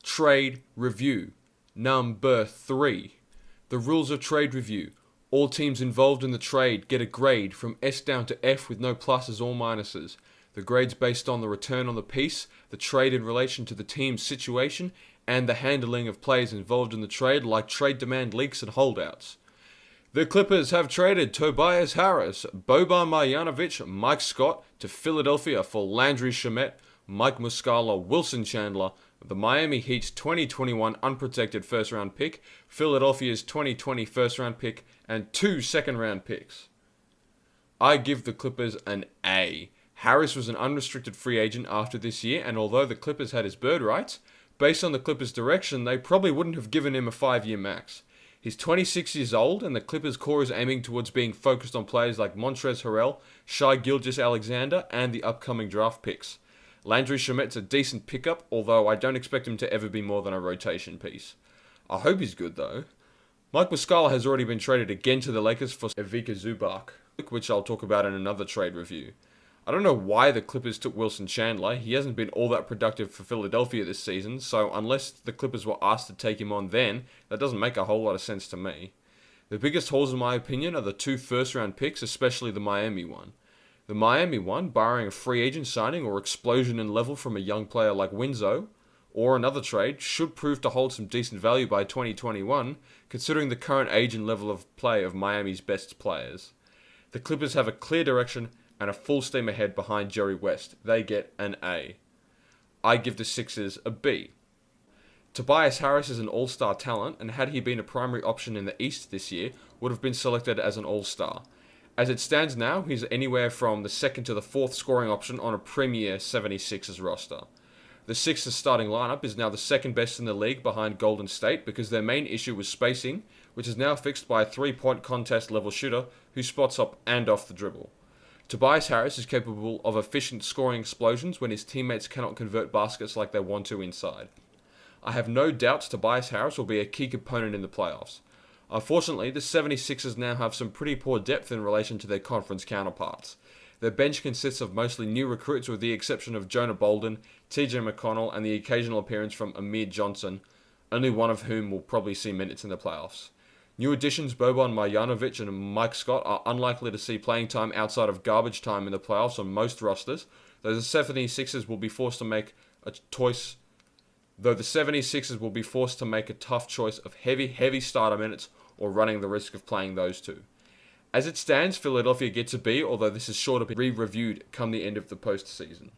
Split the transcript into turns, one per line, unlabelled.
Trade review. Number 3. The rules of trade review. All teams involved in the trade get a grade from S down to F with no pluses or minuses. The grade's based on the return on the piece, the trade in relation to the team's situation, and the handling of players involved in the trade, like trade demand leaks and holdouts. The Clippers have traded Tobias Harris, Boban Marjanovic, Mike Scott to Philadelphia for Landry, Shamet, Mike Muscala, Wilson Chandler, the Miami Heat's 2021 unprotected first-round pick, Philadelphia's 2020 first-round pick, and 2 second-round picks. I give the Clippers an A. Harris was an unrestricted free agent after this year, and although the Clippers had his bird rights, based on the Clippers' direction, they probably wouldn't have given him a 5-year max. He's 26 years old, and the Clippers' core is aiming towards being focused on players like Montrezl Harrell, Shai Gilgeous-Alexander, and the upcoming draft picks. Landry Shamet's a decent pickup, although I don't expect him to ever be more than a rotation piece. I hope he's good, though. Mike Muscala has already been traded again to the Lakers for Ivica Zubac, which I'll talk about in another trade review. I don't know why the Clippers took Wilson Chandler. He hasn't been all that productive for Philadelphia this season, so unless the Clippers were asked to take him on then, that doesn't make a whole lot of sense to me. The biggest holes in my opinion are the 2 first-round picks, especially the Miami one. The Miami one, barring a free agent signing or explosion in level from a young player like Winslow, or another trade, should prove to hold some decent value by 2021, considering the current age and level of play of Miami's best players. The Clippers have a clear direction and a full steam ahead behind Jerry West. They get an A. I give the Sixers a B. Tobias Harris is an all-star talent, and had he been a primary option in the East this year, would have been selected as an all-star. As it stands now, he's anywhere from the 2nd to the 4th scoring option on a premier 76ers roster. The Sixers starting lineup is now the 2nd best in the league behind Golden State because their main issue was spacing, which is now fixed by a 3-point contest level shooter who spots up and off the dribble. Tobias Harris is capable of efficient scoring explosions when his teammates cannot convert baskets like they want to inside. I have no doubts Tobias Harris will be a key component in the playoffs. Unfortunately, the 76ers now have some pretty poor depth in relation to their conference counterparts. Their bench consists of mostly new recruits with the exception of Jonah Bolden, TJ McConnell, and the occasional appearance from Amir Johnson, only one of whom will probably see minutes in the playoffs. New additions Boban Marjanovic and Mike Scott are unlikely to see playing time outside of garbage time in the playoffs on most rosters, though the 76ers will be forced to make a tough choice of heavy starter minutes or running the risk of playing those two. As it stands, Philadelphia gets a B, although this is sure to be re-reviewed come the end of the postseason.